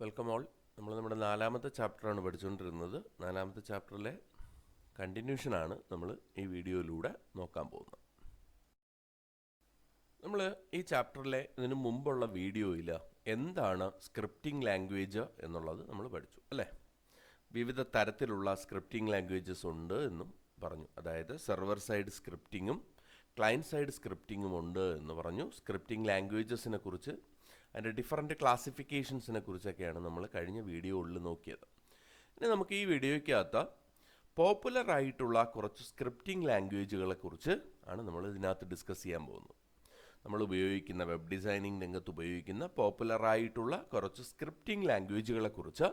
Welcome all. നമ്മൾ നമ്മുടെ 4ാമത്തെ ചാപ്റ്ററാണ് പഠിച്ചുകൊണ്ടിരുന്നത്. 4ാമത്തെ ചാപ്റ്ററിലെ കണ്ടിന്യൂഷനാണ് നമ്മൾ ഈ വീഡിയോയിലൂടെ നോക്കാൻ പോകുന്നത്. നമ്മൾ ഈ ചാപ്റ്ററിലെ ഇതിനു മുമ്പുള്ള വീഡിയോയിൽ എന്താണ് സ്ക്രിപ്റ്റിംഗ് ലാംഗ്വേജ് എന്നുള്ളത് നമ്മൾ പഠിച്ചു അല്ലേ. വിവിധ തരത്തിലുള്ള സ്ക്രിപ്റ്റിംഗ് ലാംഗ്വേജസ് ഉണ്ട് എന്നും പറഞ്ഞു. അതായത് സെർവർ സൈഡ് സ്ക്രിപ്റ്റിങ്ങും ക്ലയൻറ്റ് സൈഡ് സ്ക്രിപ്റ്റിങ്ങും ഉണ്ട് എന്ന് പറഞ്ഞു. സ്ക്രിപ്റ്റിംഗ് ലാംഗ്വേജസിനെ കുറിച്ച് അതിൻ്റെ ഡിഫറൻറ്റ് ക്ലാസിഫിക്കേഷൻസിനെ കുറിച്ചൊക്കെയാണ് നമ്മൾ കഴിഞ്ഞ വീഡിയോയിൽ നോക്കിയത്. ഇനി നമുക്ക് ഈ വീഡിയോയ്ക്കകത്ത് പോപ്പുലറായിട്ടുള്ള കുറച്ച് സ്ക്രിപ്റ്റിംഗ് ലാംഗ്വേജുകളെ കുറിച്ച് ആണ് നമ്മൾ ഇതിനകത്ത് ഡിസ്കസ് ചെയ്യാൻ പോകുന്നത്. നമ്മൾ ഉപയോഗിക്കുന്ന വെബ് ഡിസൈനിങ് രംഗത്ത് ഉപയോഗിക്കുന്ന പോപ്പുലറായിട്ടുള്ള കുറച്ച് സ്ക്രിപ്റ്റിംഗ് ലാംഗ്വേജുകളെ കുറിച്ച്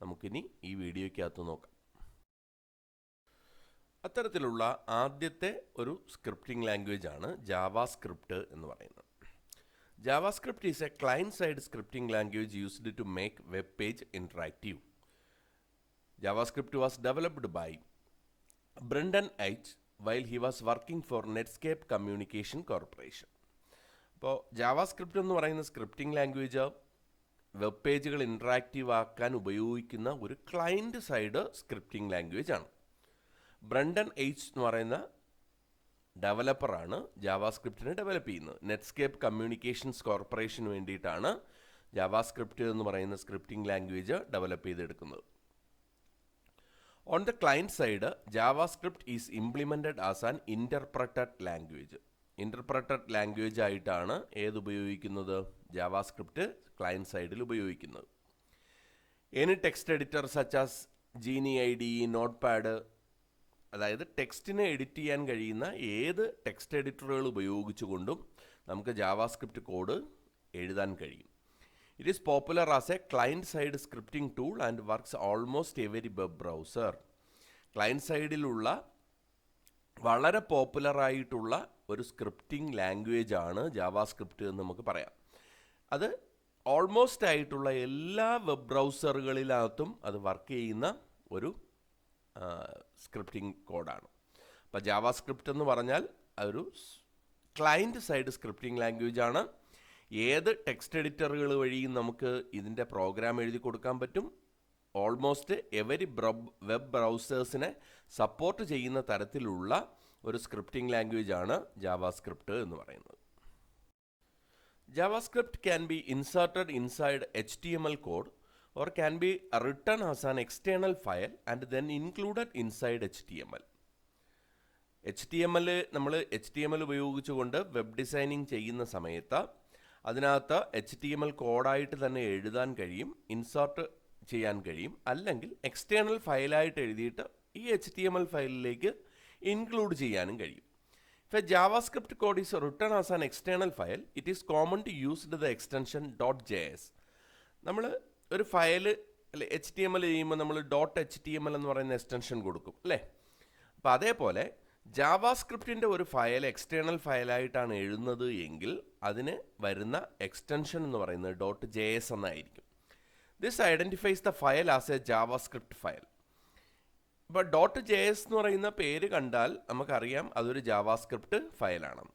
നമുക്കിനി ഈ വീഡിയോയ്ക്കകത്ത് നോക്കാം. അത്തരത്തിലുള്ള ആദ്യത്തെ ഒരു സ്ക്രിപ്റ്റിംഗ് ലാംഗ്വേജ് ആണ് ജാവാസ്ക്രിപ്റ്റ് എന്ന് പറയുന്നത്. JavaScript is a client-side scripting language used to make web page interactive. JavaScript was developed by Brendan Eich while he was working for Netscape Communication Corporation. അപ്പോൾ ജാവാസ്ക്രിപ്റ്റ് എന്ന് പറയുന്ന സ്ക്രിപ്റ്റിംഗ് ലാംഗ്വേജ് വെബ് പേജുകൾ interactive ആക്കാൻ ഉപയോഗിക്കുന്ന ഒരു client side scripting language ആണ്. Brendan Eich എന്ന് പറയുന്ന ഡെവലപ്പറാണ് ജാവാസ്ക്രിപ്റ്റിനെ ഡെവലപ്പ് ചെയ്യുന്നത്. നെറ്റ്സ്കേപ്പ് കമ്മ്യൂണിക്കേഷൻസ് കോർപ്പറേഷന് വേണ്ടിയിട്ടാണ് ജാവാസ്ക്രിപ്റ്റ് എന്ന് പറയുന്ന സ്ക്രിപ്റ്റിംഗ് ലാംഗ്വേജ് ഡെവലപ്പ് ചെയ്തെടുക്കുന്നത്. On the client side JavaScript is implemented as an interpreted language. Interpreted language ആയിട്ടാണ് ഉപയോഗിക്കുന്നത് ജാവാസ്ക്രിപ്റ്റ് ക്ലയൻറ്റ് സൈഡിൽ ഉപയോഗിക്കുന്നത്. Any text editor such as Geany IDE, notepad, അതായത് ടെക്സ്റ്റിനെ എഡിറ്റ് ചെയ്യാൻ കഴിയുന്ന ഏത് ടെക്സ്റ്റ് എഡിറ്ററുകൾ ഉപയോഗിച്ചുകൊണ്ടും നമുക്ക് ജാവാസ്ക്രിപ്റ്റ് കോഡ് എഴുതാൻ കഴിയും. It is popular as A client side scripting tool and works almost every web browser. Client സൈഡിലുള്ള വളരെ പോപ്പുലറായിട്ടുള്ള ഒരു സ്ക്രിപ്റ്റിംഗ് ലാംഗ്വേജ് ആണ് ജാവാസ്ക്രിപ്റ്റ് എന്ന് നമുക്ക് പറയാം. അത് ഓൾമോസ്റ്റ് ആയിട്ടുള്ള എല്ലാ വെബ് ബ്രൗസറുകളിനകത്തും അത് വർക്ക് ചെയ്യുന്ന ഒരു സ്ക്രിപ്റ്റിംഗ് കോഡാണ്. അപ്പോൾ ജാവാസ്ക്രിപ്റ്റ് എന്ന് പറഞ്ഞാൽ ഒരു ക്ലയൻറ്റ് സൈഡ് സ്ക്രിപ്റ്റിംഗ് ലാംഗ്വേജ് ആണ്. ഏത് ടെക്സ്റ്റ് എഡിറ്ററുകൾ വഴിയും നമുക്ക് ഇതിൻ്റെ പ്രോഗ്രാം എഴുതി കൊടുക്കാൻ പറ്റും. ഓൾമോസ്റ്റ് എവരി വെബ് ബ്രൗസേഴ്സിനെ സപ്പോർട്ട് ചെയ്യുന്ന തരത്തിലുള്ള ഒരു സ്ക്രിപ്റ്റിംഗ് ലാംഗ്വേജ് ആണ് ജാവാസ്ക്രിപ്റ്റ് എന്ന് പറയുന്നത്. JavaScript can be inserted inside HTML code or can be written as an external file and then included inside HTML. നമ്മൾ HTML ഉപയോഗിച്ചുകൊണ്ട് വെബ് ഡിസൈനിങ് ചെയ്യുന്ന സമയത്ത് അതിനകത്ത് HTML കോഡായിട്ട് തന്നെ എഴുതാൻ കഴിയും, ഇൻസേർട്ട് ചെയ്യാൻ കഴിയും. അല്ലെങ്കിൽ എക്സ്റ്റേണൽ ഫയലായിട്ട് എഴുതിയിട്ട് ഈ HTML ഫയലിലേക്ക് ഇൻക്ലൂഡ് ചെയ്യാനും കഴിയും. If a JavaScript code is written as an external file, it is common to use the extension .js. നമ്മൾ ഒരു ഫയൽ അല്ലെ HTML ചെയ്യുമ്പോൾ നമ്മൾ .html എന്ന് പറയുന്ന എക്സ്റ്റൻഷൻ കൊടുക്കും അല്ലേ. അപ്പോൾ അതേപോലെ ജാവാസ്ക്രിപ്റ്റിൻ്റെ ഒരു ഫയൽ എക്സ്റ്റേണൽ ഫയലായിട്ടാണ് എഴുതുന്നത് എങ്കിൽ അതിന് വരുന്ന എക്സ്റ്റൻഷൻ എന്ന് പറയുന്നത് .js എന്നായിരിക്കും. This identifies the file as A JavaScript file. ഇപ്പോൾ .js എന്ന് പറയുന്ന പേര് കണ്ടാൽ നമുക്കറിയാം അതൊരു ജാവാസ്ക്രിപ്റ്റ് ഫയലാണ്.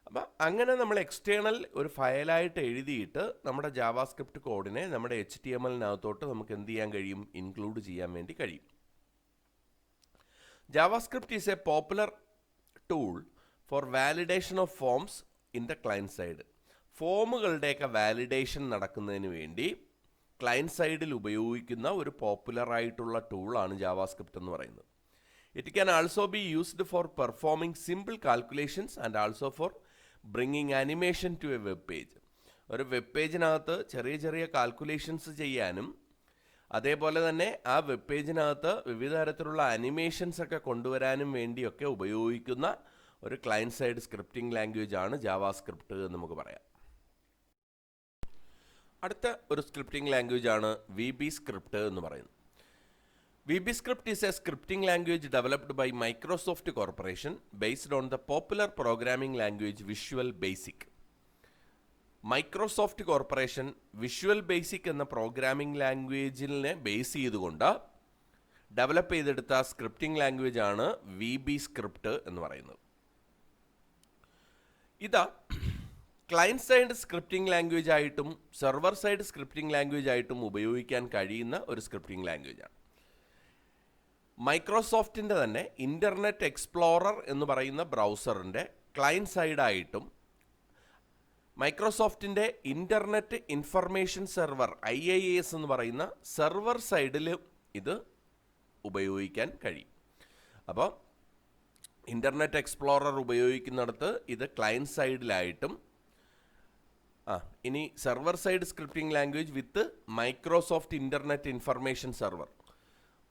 അപ്പം അങ്ങനെ നമ്മൾ എക്സ്റ്റേണൽ ഒരു ഫയലായിട്ട് എഴുതിയിട്ട് നമ്മുടെ ജാവാസ്ക്രിപ്റ്റ് കോഡിനെ നമ്മുടെ HTML-നകത്തോട്ട് നമുക്ക് എന്ത് ചെയ്യാൻ കഴിയും, ഇൻക്ലൂഡ് ചെയ്യാൻ വേണ്ടി കഴിയും. JavaScript is a popular tool for validation of forms in the client side. ഫോമുകളുടെയൊക്കെ വാലിഡേഷൻ നടക്കുന്നതിന് വേണ്ടി ക്ലയൻറ്റ് സൈഡിൽ ഉപയോഗിക്കുന്ന ഒരു പോപ്പുലറായിട്ടുള്ള ടൂളാണ് ജാവാസ്ക്രിപ്റ്റ് എന്ന് പറയുന്നത്. It can also be used for performing simple calculations and also for bringing animation to a web page. ഒരു വെബ് പേജിനകത്ത് ചെറിയ ചെറിയ കാൽക്കുലേഷൻസ് ചെയ്യാനും അതേപോലെ തന്നെ ആ വെബ് പേജിനകത്ത് വിവിധ തരത്തിലുള്ള അനിമേഷൻസ് ഒക്കെ കൊണ്ടുവരാനും വേണ്ടിയൊക്കെ ഉപയോഗിക്കുന്ന ഒരു ക്ലയൻറ്റ് സൈഡ് സ്ക്രിപ്റ്റിംഗ് ലാംഗ്വേജ് ആണ് ജാവാസ്ക്രിപ്റ്റ് എന്ന് നമുക്ക് പറയാം. അടുത്ത ഒരു സ്ക്രിപ്റ്റിംഗ് ലാംഗ്വേജ് ആണ് VBScript എന്ന് പറയുന്നത്. VBScript is a scripting language developed by Microsoft Corporation based on the popular programming language Visual Basic. Microsoft corporation visual basic എന്ന പ്രോഗ്രാമിംഗ് ലാംഗ്വേജിനെ ബേസ് ചെയ്തുകൊണ്ട് ഡെവലപ്പ് ചെയ്തെടുത്ത സ്ക്രിപ്റ്റിംഗ് ലാംഗ്വേജ് ആണ് VBScript എന്ന് പറയുന്നത്. ഇത് ക്ലയൻറ്റ് സൈഡ് സ്ക്രിപ്റ്റിംഗ് ലാംഗ്വേജ് ആയിട്ടും server side scripting language ആയിട്ടും ഉപയോഗിക്കാൻ കഴിയുന്ന ഒരു സ്ക്രിപ്റ്റിംഗ് ലാംഗ്വേജാണ്. മൈക്രോസോഫ്റ്റിൻ്റെ തന്നെ ഇൻ്റർനെറ്റ് എക്സ്പ്ലോറർ എന്ന് പറയുന്ന ബ്രൗസറിൻ്റെ ക്ലയൻറ്റ് സൈഡായിട്ടും മൈക്രോസോഫ്റ്റിൻ്റെ ഇൻ്റർനെറ്റ് ഇൻഫർമേഷൻ സെർവർ IIS എന്ന് പറയുന്ന സെർവർ സൈഡിലും ഇത് ഉപയോഗിക്കാൻ കഴിയും. അപ്പോൾ ഇൻ്റർനെറ്റ് എക്സ്പ്ലോറർ ഉപയോഗിക്കുന്നിടത്ത് ഇത് ക്ലയൻറ്റ് സൈഡിലായിട്ടും ഇനി server side scripting language with Microsoft Internet Information Server,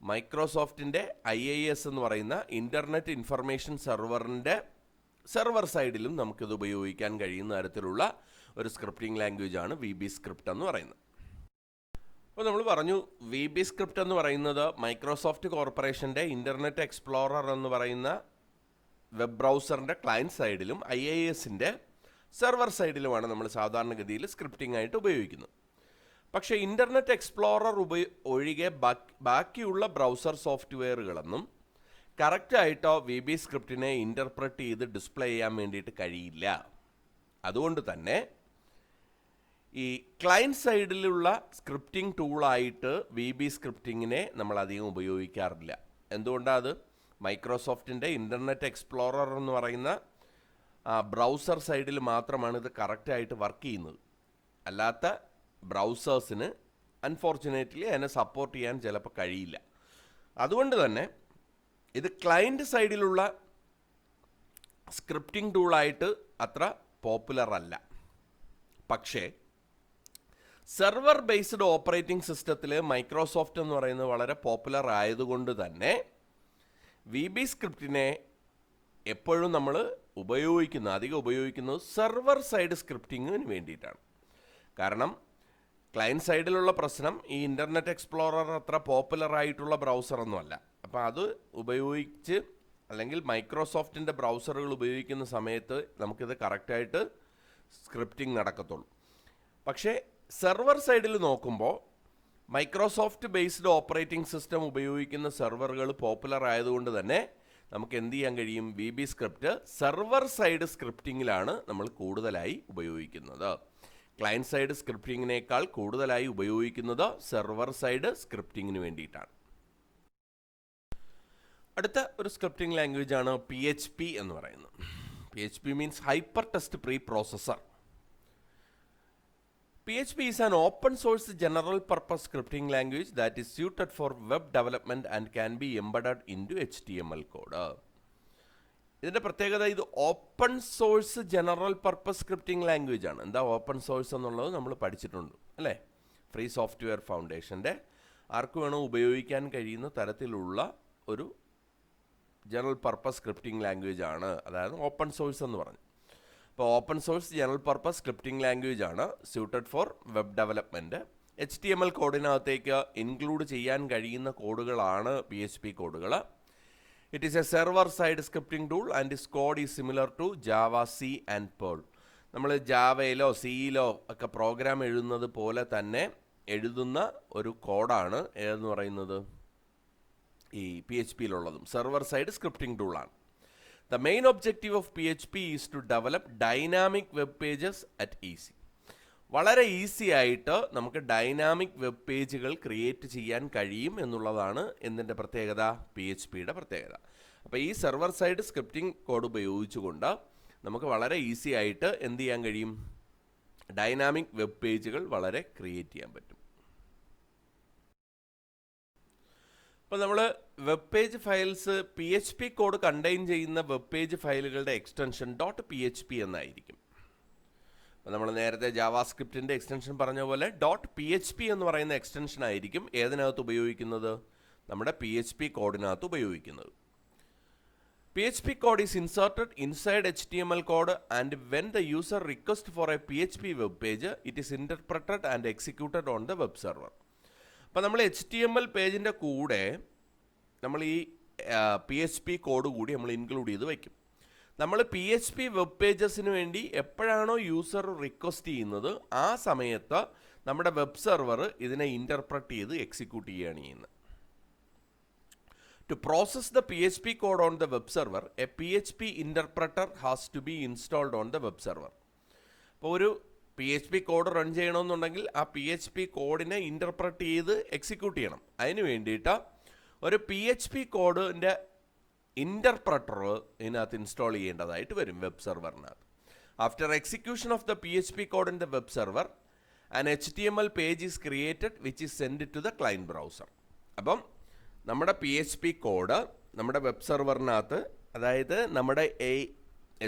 മൈക്രോസോഫ്റ്റിൻ്റെ IIS എന്ന് പറയുന്ന ഇൻ്റർനെറ്റ് ഇൻഫർമേഷൻ സെർവറിൻ്റെ സെർവർ സൈഡിലും നമുക്കിത് ഉപയോഗിക്കാൻ കഴിയുന്ന തരത്തിലുള്ള ഒരു സ്ക്രിപ്റ്റിംഗ് ലാംഗ്വേജാണ് VB സ്ക്രിപ്റ്റ് എന്ന് പറയുന്നത്. അപ്പോൾ നമ്മൾ പറഞ്ഞു VB സ്ക്രിപ്റ്റ് എന്ന് പറയുന്നത് മൈക്രോസോഫ്റ്റ് കോർപ്പറേഷൻ്റെ ഇൻ്റർനെറ്റ് എക്സ്പ്ലോറർ എന്ന് പറയുന്ന വെബ് ബ്രൗസറിൻ്റെ ക്ലയൻറ്റ് സൈഡിലും IISൻ്റെ സെർവർ സൈഡിലുമാണ് നമ്മൾ സാധാരണഗതിയിൽ സ്ക്രിപ്റ്റിംഗ് ആയിട്ട് ഉപയോഗിക്കുന്നത്. പക്ഷേ ഇൻ്റർനെറ്റ് എക്സ്പ്ലോറർ ഒഴികെ ബാക്കിയുള്ള ബ്രൗസർ സോഫ്റ്റ്വെയറുകളൊന്നും കറക്റ്റായിട്ടോ VB സ്ക്രിപ്റ്റിനെ ഇൻ്റർപ്രറ്റ് ചെയ്ത് ഡിസ്പ്ലേ ചെയ്യാൻ വേണ്ടിയിട്ട് കഴിയില്ല. അതുകൊണ്ട് തന്നെ ഈ ക്ലയൻറ്റ് സൈഡിലുള്ള സ്ക്രിപ്റ്റിംഗ് ടൂളായിട്ട് VB സ്ക്രിപ്റ്റിങ്ങിനെ നമ്മൾ അധികം ഉപയോഗിക്കാറില്ല. എന്തുകൊണ്ടാണ് അത്? മൈക്രോസോഫ്റ്റിൻ്റെ ഇൻ്റർനെറ്റ് എക്സ്പ്ലോറർ എന്ന് പറയുന്ന ബ്രൗസർ സൈഡിൽ മാത്രമാണ് ഇത് കറക്റ്റായിട്ട് വർക്ക് ചെയ്യുന്നത്. അല്ലാത്ത ബ്രൗസേഴ്സിന് അൺഫോർച്ചുനേറ്റ്ലി അതിനെ സപ്പോർട്ട് ചെയ്യാൻ ചിലപ്പോൾ കഴിയില്ല. അതുകൊണ്ട് തന്നെ ഇത് ക്ലയൻറ്റ് സൈഡിലുള്ള സ്ക്രിപ്റ്റിംഗ് ടൂളായിട്ട് അത്ര പോപ്പുലർ അല്ല. പക്ഷേ സെർവർ ബേസ്ഡ് ഓപ്പറേറ്റിംഗ് സിസ്റ്റത്തിൽ മൈക്രോസോഫ്റ്റ് എന്ന് പറയുന്നത് വളരെ പോപ്പുലർ ആയതുകൊണ്ട് തന്നെ VB സ്ക്രിപ്റ്റിനെ എപ്പോഴും നമ്മൾ അധികം ഉപയോഗിക്കുന്നത് സെർവർ സൈഡ് സ്ക്രിപ്റ്റിങ്ങിന് വേണ്ടിയിട്ടാണ്. കാരണം ക്ലയൻറ്റ് സൈഡിലുള്ള പ്രശ്നം ഈ ഇൻ്റർനെറ്റ് എക്സ്പ്ലോറർ അത്ര പോപ്പുലർ ആയിട്ടുള്ള ബ്രൗസറൊന്നുമല്ല. അപ്പോൾ അത് ഉപയോഗിച്ച് അല്ലെങ്കിൽ മൈക്രോസോഫ്റ്റിൻ്റെ ബ്രൗസറുകൾ ഉപയോഗിക്കുന്ന സമയത്ത് നമുക്കിത് കറക്റ്റായിട്ട് സ്ക്രിപ്റ്റിംഗ് നടക്കത്തുള്ളൂ. പക്ഷേ സെർവർ സൈഡിൽ നോക്കുമ്പോൾ മൈക്രോസോഫ്റ്റ് ബേസ്ഡ് ഓപ്പറേറ്റിംഗ് സിസ്റ്റം ഉപയോഗിക്കുന്ന സെർവറുകൾ പോപ്പുലർ ആയതുകൊണ്ട് തന്നെ നമുക്ക് എന്ത് ചെയ്യാൻ കഴിയും? VB സ്ക്രിപ്റ്റ് സെർവർ സൈഡ് സ്ക്രിപ്റ്റിങ്ങിലാണ് നമ്മൾ കൂടുതലായി ഉപയോഗിക്കുന്നത്. ക്ലയൻറ്റ് സൈഡ് സ്ക്രിപ്റ്റിങ്ങിനേക്കാൾ കൂടുതലായി ഉപയോഗിക്കുന്നത് സെർവർ സൈഡ് സ്ക്രിപ്റ്റിങ്ങിന് വേണ്ടിയിട്ടാണ്. അടുത്ത ഒരു സ്ക്രിപ്റ്റിംഗ് ലാംഗ്വേജാണ് PHP എന്ന് പറയുന്നത്. PHP means hyper text pre processor. PHP is an open source general purpose scripting language that is suited for web development and can be embedded into HTML code. ഇതിൻ്റെ പ്രത്യേകത ഇത് open source general purpose scripting language ആണ്. എന്താ open source എന്നുള്ളത് നമ്മൾ പഠിച്ചിട്ടുണ്ട് അല്ലേ? Free software ഫൗണ്ടേഷൻ്റെ ആർക്ക് വേണോ ഉപയോഗിക്കാൻ കഴിയുന്ന തരത്തിലുള്ള ഒരു ജനറൽ പർപ്പസ് സ്ക്രിപ്റ്റിംഗ് ലാംഗ്വേജ് ആണ്, അതായത് ഓപ്പൺ സോഴ്സ് എന്ന് പറഞ്ഞു. അപ്പോൾ open source general purpose scripting language ആണ് suited for web development. HTML കോഡിനകത്തേക്ക് ഇൻക്ലൂഡ് ചെയ്യാൻ കഴിയുന്ന കോഡുകളാണ് PHP കോഡുകൾ. It is a server side scripting tool and its code is similar to Java, C and Perl. നമ്മൾ ജാവയിലോ സിയിലോ ഒക്കെ പ്രോഗ്രാം എഴുതുന്നത് പോലെ തന്നെ എഴുതുന്ന ഒരു കോഡാണ് ഏതെന്ന് പറയുന്നത് ഈ PHPയിലുള്ളതും സെർവർ സൈഡ് സ്ക്രിപ്റ്റിംഗ് ടൂളാണ്. The main objective of PHP is to develop dynamic web pages at easy. വളരെ ഈസി ആയിട്ട് നമുക്ക് ഡൈനാമിക് വെബ് പേജുകൾ ക്രിയേറ്റ് ചെയ്യാൻ കഴിയും എന്നുള്ളതാണ് എന്തിൻ്റെ പ്രത്യേകത? PHPയുടെ പ്രത്യേകത. അപ്പോൾ ഈ സെർവർ സൈഡ് സ്ക്രിപ്റ്റിംഗ് കോഡ് ഉപയോഗിച്ചുകൊണ്ട് നമുക്ക് വളരെ ഈസി ആയിട്ട് എന്ത് ചെയ്യാൻ കഴിയും? ഡൈനാമിക് വെബ് പേജുകൾ വളരെ ക്രിയേറ്റ് ചെയ്യാൻ പറ്റും. അപ്പോൾ നമ്മൾ web page files PHP code contain ചെയ്യുന്ന വെബ് പേജ് ഫയലുകളുടെ എക്സ്റ്റൻഷൻ .php എന്നായിരിക്കും. അപ്പോൾ നമ്മൾ നേരത്തെ ജാവാസ്ക്രിപ്റ്റിൻ്റെ എക്സ്റ്റൻഷൻ പറഞ്ഞ പോലെ .php എന്ന് പറയുന്ന എക്സ്റ്റൻഷൻ ആയിരിക്കും ഏതിനകത്ത് ഉപയോഗിക്കുന്നത്? നമ്മുടെ PHP കോഡിനകത്ത് ഉപയോഗിക്കുന്നത്. PHP code is inserted inside HTML code and when the user requests for a PHP web page, it is interpreted and executed on the web server. അപ്പോൾ നമ്മൾ HTML പേജിൻ്റെ കൂടെ നമ്മൾ ഈ PHP കോഡ് കൂടി നമ്മൾ ഇൻക്ലൂഡ് ചെയ്ത് വയ്ക്കും. നമ്മൾ PHP വെബ് പേജസിന് വേണ്ടി എപ്പോഴാണോ യൂസർ റിക്വസ്റ്റ് ചെയ്യുന്നത് ആ സമയത്ത് നമ്മുടെ വെബ് സെർവർ ഇതിനെ ഇൻ്റർപ്രറ്റ് ചെയ്ത് എക്സിക്യൂട്ട് ചെയ്യുകയാണ് ചെയ്യുന്നത്. To process the PHP code on the web server, a PHP interpreter has to be installed on the web server. അപ്പോൾ ഒരു PHP കോഡ് റൺ ചെയ്യണമെന്നുണ്ടെങ്കിൽ ആ PHP കോഡിനെ ഇൻ്റർപ്രറ്റ് ചെയ്ത് എക്സിക്യൂട്ട് ചെയ്യണം. അതിന് വേണ്ടിയിട്ട് ഒരു PHP കോഡിൻ്റെ ഇൻ്റർപ്രട്ടർ ഇതിനകത്ത് ഇൻസ്റ്റാൾ ചെയ്യേണ്ടതായിട്ട് വരും വെബ് സെർവറിനകത്ത്. After execution of the PHP code in the web server an HTML page is created which is send to the client browser. അപ്പം നമ്മുടെ PHP കോഡ് നമ്മുടെ വെബ് സെർവറിനകത്ത്, അതായത് നമ്മുടെ ഈ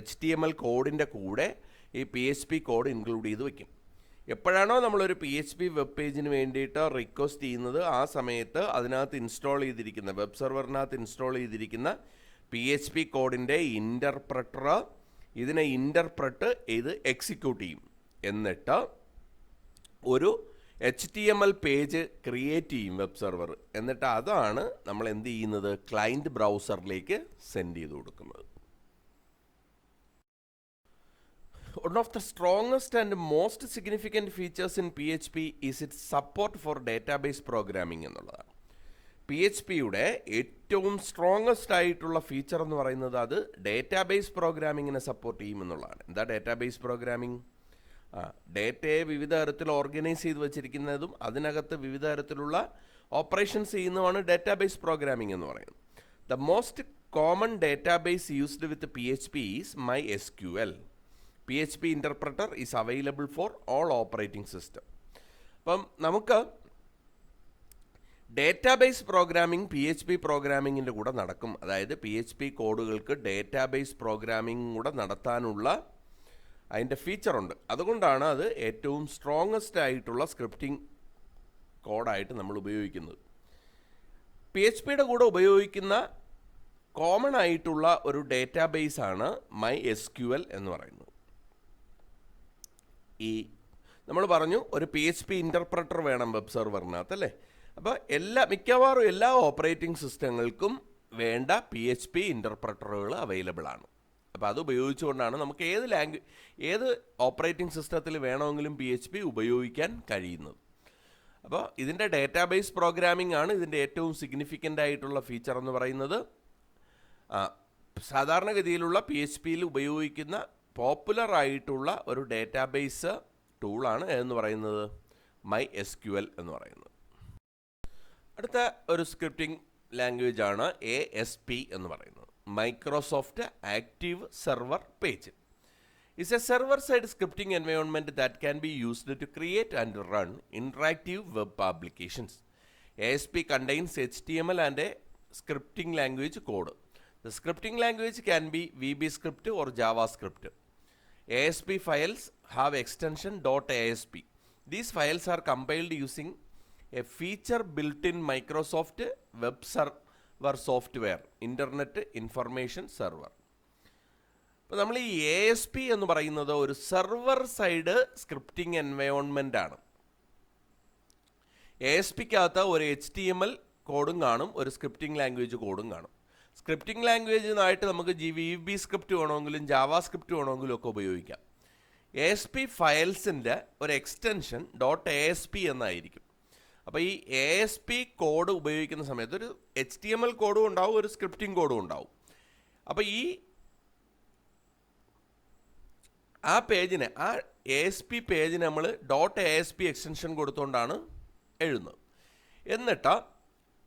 HTML കോഡിൻ്റെ കൂടെ ഈ PHP കോഡ് ഇൻക്ലൂഡ് ചെയ്ത് വയ്ക്കും. എപ്പോഴാണോ നമ്മളൊരു PHP വെബ് പേജിന് വേണ്ടിയിട്ട് റിക്വസ്റ്റ് ചെയ്യുന്നത്, ആ സമയത്ത് അതിനകത്ത് ഇൻസ്റ്റാൾ ചെയ്തിരിക്കുന്ന വെബ് സെർവറിനകത്ത് ഇൻസ്റ്റാൾ ചെയ്തിരിക്കുന്ന PHP കോഡിൻ്റെ ഇൻ്റർപ്രട്ടർ ഇതിനെ ഇൻ്റർപ്രട്ട് ചെയ്ത് എക്സിക്യൂട്ട് ചെയ്യും. എന്നിട്ട് ഒരു HTML പേജ് ക്രിയേറ്റ് ചെയ്യും വെബ് സെർവർ. എന്നിട്ട് അതാണ് നമ്മൾ എന്ത് ചെയ്യുന്നത്, ക്ലയൻറ്റ് ബ്രൗസറിലേക്ക് സെൻഡ് ചെയ്ത് കൊടുക്കുന്നത്. One of the strongest and most significant features in PHP is its support for database programming എന്നുള്ളതാണ്. PHPയുടെ ഏറ്റവും സ്ട്രോങ്ങസ്റ്റ് ആയിട്ടുള്ള ഫീച്ചർ എന്ന് പറയുന്നത് അത് ഡേറ്റാബേസ് പ്രോഗ്രാമിങ്ങിനെ സപ്പോർട്ട് ചെയ്യും എന്നുള്ളതാണ്. എന്താ ഡേറ്റാബേസ് പ്രോഗ്രാമിംഗ്? ഡേറ്റയെ വിവിധ തരത്തിൽ ഓർഗനൈസ് ചെയ്ത് വെച്ചിരിക്കുന്നതും അതിനകത്ത് വിവിധ തരത്തിലുള്ള ഓപ്പറേഷൻസ് ചെയ്യുന്നതുമാണ് ഡേറ്റാബേസ് പ്രോഗ്രാമിംഗ് എന്ന് പറയുന്നത്. The most common database used with PHP is MySQL. PHP interpreter is available for all operating system. അപ്പം നമുക്ക് ഡേറ്റാബേസ് പ്രോഗ്രാമിംഗ് PHP പ്രോഗ്രാമിങ്ങിൻ്റെ കൂടെ നടക്കും. അതായത് PHP കോഡുകൾക്ക് ഡേറ്റാബേസ് പ്രോഗ്രാമിംഗ് കൂടെ നടത്താനുള്ള അതിൻ്റെ ഫീച്ചറുണ്ട്. അതുകൊണ്ടാണ് അത് ഏറ്റവും സ്ട്രോങ്ങസ്റ്റ് ആയിട്ടുള്ള സ്ക്രിപ്റ്റിംഗ് കോഡായിട്ട് നമ്മൾ ഉപയോഗിക്കുന്നത്. PHPയുടെ കൂടെ ഉപയോഗിക്കുന്ന കോമൺ ആയിട്ടുള്ള ഒരു ഡേറ്റാബേസ് ആണ് MySQL എന്ന് പറയുന്നത്. ഈ നമ്മൾ പറഞ്ഞു ഒരു PHP ഇൻ്റർപ്രട്ടർ വേണം വെബ് സെർവറിനകത്ത് അല്ലേ. അപ്പോൾ മിക്കവാറും എല്ലാ ഓപ്പറേറ്റിംഗ് സിസ്റ്റങ്ങൾക്കും വേണ്ട PHP ഇൻ്റർപ്രട്ടറുകൾ അവൈലബിൾ ആണ്. അപ്പോൾ അത് ഉപയോഗിച്ചുകൊണ്ടാണ് നമുക്ക് ഏത് ഓപ്പറേറ്റിംഗ് സിസ്റ്റത്തിൽ വേണമെങ്കിലും PHP ഉപയോഗിക്കാൻ കഴിയുന്നത്. അപ്പോൾ ഇതിൻ്റെ ഡേറ്റാബേസ് പ്രോഗ്രാമിംഗ് ആണ് ഇതിൻ്റെ ഏറ്റവും സിഗ്നിഫിക്കൻ്റ് ആയിട്ടുള്ള ഫീച്ചർ എന്ന് പറയുന്നത്. സാധാരണഗതിയിലുള്ള PHPയിൽ ഉപയോഗിക്കുന്ന പോപ്പുലർ ആയിട്ടുള്ള ഒരു ഡേറ്റാബേസ് ടൂളാണ് എന്ന് പറയുന്നത് MySQL എന്ന് പറയുന്നത്. അടുത്ത ഒരു സ്ക്രിപ്റ്റിംഗ് ലാംഗ്വേജ് ആണ് ASP എന്ന് പറയുന്നത്. Microsoft active server page is a server-side scripting environment that can be used to create and run interactive web applications. ASP contains HTML and a scripting language code. The scripting language can be VB script or JavaScript. ASP files have extension .asp. These files are compiled using a feature built in Microsoft Web Server software, Internet Information Server. അപ്പോൾ നമ്മൾ ഈ ASP എന്ന് പറയുന്നത് ഒരു server side scripting environment ആണ്. ASPക്കകത്ത് ഒരു HTML കോഡും കാണും, ഒരു സ്ക്രിപ്റ്റിംഗ് ലാംഗ്വേജ് കോഡും കാണും. സ്ക്രിപ്റ്റിംഗ് ലാംഗ്വേജിനായിട്ട് നമുക്ക് VB സ്ക്രിപ്റ്റ് വേണമെങ്കിലും ജാവാ സ്ക്രിപ്റ്റ് വേണമെങ്കിലും ഒക്കെ ഉപയോഗിക്കാം. ASP ഫയൽസിൻ്റെ ഒരു എക്സ്റ്റൻഷൻ .asp എന്നായിരിക്കും. അപ്പോൾ ഈ ASP കോഡ് ഉപയോഗിക്കുന്ന സമയത്ത് ഒരു HTML കോഡും ഉണ്ടാവും, ഒരു സ്ക്രിപ്റ്റിംഗ് കോഡും ഉണ്ടാവും. അപ്പോൾ ആ പേജിനെ, ആ ASP പേജിന് നമ്മൾ .asp എക്സ്റ്റൻഷൻ കൊടുത്തുകൊണ്ടാണ് എഴുതുന്നത്. എന്നിട്ട്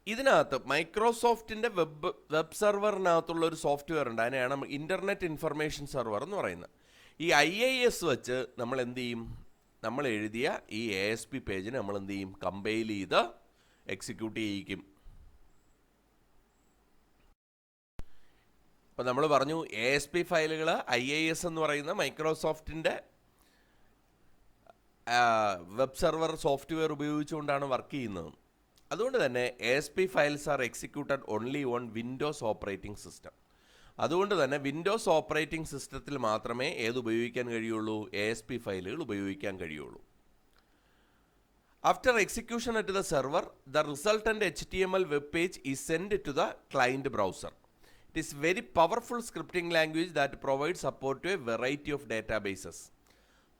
ഇതിനകത്ത് മൈക്രോസോഫ്റ്റിൻ്റെ വെബ് സെർവറിനകത്തുള്ള ഒരു സോഫ്റ്റ്വെയർ ഉണ്ട്, അതിനെയാണ് ഇൻ്റർനെറ്റ് ഇൻഫർമേഷൻ സെർവർ എന്ന് പറയുന്നത്. ഈ IIS വെച്ച് നമ്മൾ എന്ത് ചെയ്യും, നമ്മൾ എഴുതിയ ഈ ASP പേജിനെ നമ്മൾ എന്ത് ചെയ്യും, കമ്പൈൽ ചെയ്ത് എക്സിക്യൂട്ട് ചെയ്യിക്കും. അപ്പോൾ നമ്മൾ പറഞ്ഞു ASP ഫയലുകൾ IIS എന്ന് പറയുന്ന മൈക്രോസോഫ്റ്റിൻ്റെ വെബ് സെർവർ സോഫ്റ്റ്വെയർ ഉപയോഗിച്ചുകൊണ്ടാണ് വർക്ക് ചെയ്യുന്നത്. അതുകൊണ്ട് തന്നെ ASP files R executed only on Windows operating system. അതുകൊണ്ട് തന്നെ വിൻഡോസ് ഓപ്പറേറ്റിംഗ് സിസ്റ്റത്തിൽ മാത്രമേ ഏത് ഉപയോഗിക്കാൻ കഴിയുള്ളൂ, ASP ഫയലുകൾ ഉപയോഗിക്കാൻ കഴിയുള്ളൂ. After execution at the server, the resultant HTML web page is send to the client browser. It is very powerful scripting language that provides support to a variety of databases.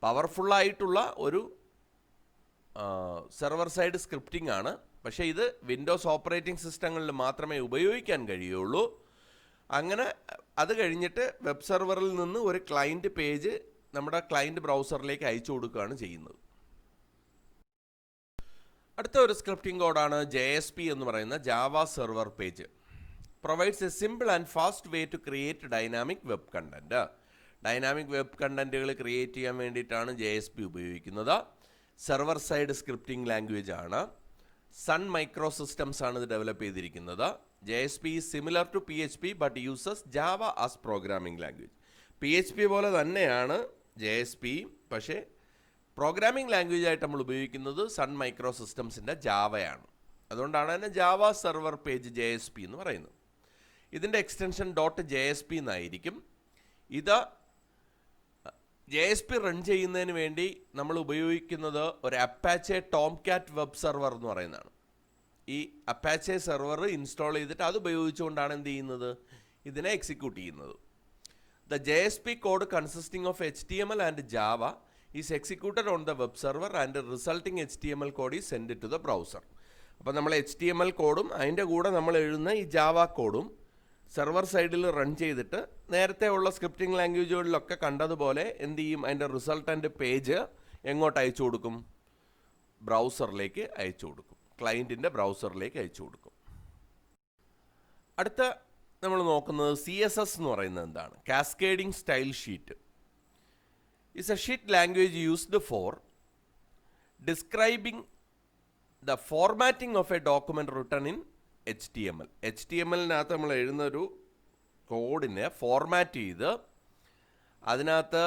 Powerful ആയിട്ടുള്ള ഒരു server side scripting ആണ്. പക്ഷേ ഇത് Windows operating സിസ്റ്റങ്ങളിൽ മാത്രമേ ഉപയോഗിക്കാൻ കഴിയുള്ളൂ. അങ്ങനെ അത് കഴിഞ്ഞിട്ട് വെബ് സെർവറിൽ നിന്ന് ഒരു ക്ലയൻറ്റ് പേജ് നമ്മുടെ ക്ലയൻറ്റ് ബ്രൗസറിലേക്ക് അയച്ചു കൊടുക്കുകയാണ് ചെയ്യുന്നത്. അടുത്ത ഒരു സ്ക്രിപ്റ്റിംഗ് കോഡാണ് JSP എന്ന് പറയുന്ന Java server page. Provides a simple and fast way to create dynamic web content. Dynamic web കണ്ടന്റുകൾ ക്രിയേറ്റ് ചെയ്യാൻ വേണ്ടിയിട്ടാണ് JSP ഉപയോഗിക്കുന്നത്. സെർവർ സൈഡ് സ്ക്രിപ്റ്റിംഗ് ലാംഗ്വേജ് ആണ്. സൺ മൈക്രോ സിസ്റ്റംസ് ആണ് ഇത് ഡെവലപ്പ് ചെയ്തിരിക്കുന്നത്. JSP is similar to PHP but uses Java as programming language. PHP പോലെ തന്നെയാണ് JSP, പക്ഷേ പ്രോഗ്രാമിംഗ് ലാംഗ്വേജ് ആയിട്ട് നമ്മൾ ഉപയോഗിക്കുന്നത് സൺ മൈക്രോ സിസ്റ്റംസിൻ്റെ ജാവയാണ്. അതുകൊണ്ടാണ് തന്നെ ജാവ സെർവർ പേജ് JSP എന്ന് പറയുന്നത്. ഇതിൻ്റെ എക്സ്റ്റൻഷൻ .JSP എന്നായിരിക്കും. ഇത് JSP റൺ ചെയ്യുന്നതിന് വേണ്ടി നമ്മൾ ഉപയോഗിക്കുന്നത് ഒരു അപ്പാച്ചെ ടോംകാറ്റ് വെബ് സെർവർ എന്ന് പറയുന്നതാണ്. ഈ അപ്പാച്ചെ സെർവർ ഇൻസ്റ്റാൾ ചെയ്തിട്ട് അത് ഉപയോഗിച്ചുകൊണ്ടാണ് എന്ത് ചെയ്യുന്നത്, ഇതിനെ എക്സിക്യൂട്ട് ചെയ്യുന്നത്. The JSP code consisting of HTML and Java is executed on the web server and resulting HTML code is send to the browser. അപ്പോൾ നമ്മൾ HTML കോഡും അതിൻ്റെ കൂടെ നമ്മൾ എഴുതുന്ന ഈ ജാവ കോഡും സെർവർ സൈഡിൽ റൺ ചെയ്തിട്ട് നേരത്തെ ഉള്ള സ്ക്രിപ്റ്റിംഗ് ലാംഗ്വേജുകളിലൊക്കെ കണ്ടതുപോലെ എന്ത് ചെയ്യും, അതിൻ്റെ റിസൾട്ടൻ്റ് പേജ് എങ്ങോട്ട് അയച്ചു കൊടുക്കും, ബ്രൗസറിലേക്ക് അയച്ചു കൊടുക്കും, ക്ലയൻറ്റിൻ്റെ ബ്രൗസറിലേക്ക് അയച്ചു കൊടുക്കും. അടുത്ത നമ്മൾ നോക്കുന്നത് CSS എന്ന് പറയുന്നത് എന്താണ്? Cascading style sheet is A sheet language used for describing the formatting of A document written in HTML. HTML-നകത്ത് നമ്മൾ എഴുതുന്നൊരു കോഡിനെ ഫോർമാറ്റ് ചെയ്ത് അതിനകത്ത്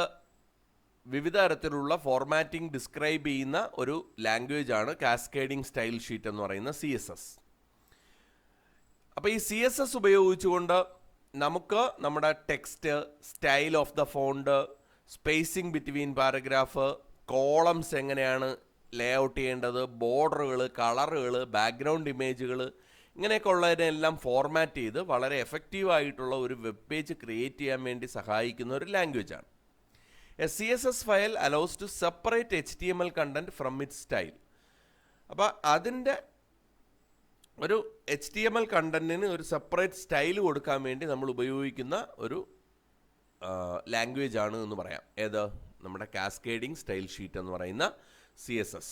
വിവിധ തരത്തിലുള്ള ഫോർമാറ്റിംഗ് ഡിസ്ക്രൈബ് ചെയ്യുന്ന ഒരു ലാംഗ്വേജാണ് കാസ്കേഡിംഗ് സ്റ്റൈൽ ഷീറ്റ് എന്ന് പറയുന്ന CSS. അപ്പോൾ ഈ CSS ഉപയോഗിച്ചുകൊണ്ട് നമുക്ക് നമ്മുടെ text, style of the font, spacing between paragraph, columns എങ്ങനെയാണ് ലേ ഔട്ട് ചെയ്യേണ്ടത്, ബോർഡറുകൾ, കളറുകൾ, ബാക്ക്ഗ്രൗണ്ട് ഇമേജുകൾ, ഇങ്ങനെയൊക്കെ ഉള്ളതിനെല്ലാം ഫോർമാറ്റ് ചെയ്ത് വളരെ എഫക്റ്റീവായിട്ടുള്ള ഒരു വെബ് പേജ് ക്രിയേറ്റ് ചെയ്യാൻ വേണ്ടി സഹായിക്കുന്ന ഒരു ലാംഗ്വേജാണ്. A CSS file allows to separate HTML content from its style. അപ്പോൾ അതിൻ്റെ ഒരു HTML കണ്ടന്റിന് ഒരു സെപ്പറേറ്റ് സ്റ്റൈൽ കൊടുക്കാൻ വേണ്ടി നമ്മൾ ഉപയോഗിക്കുന്ന ഒരു ലാംഗ്വേജ് ആണ് എന്ന് പറയാം. ഏത്? നമ്മുടെ കാസ്കേഡിംഗ് സ്റ്റൈൽ ഷീറ്റ് എന്ന് പറയുന്ന CSS.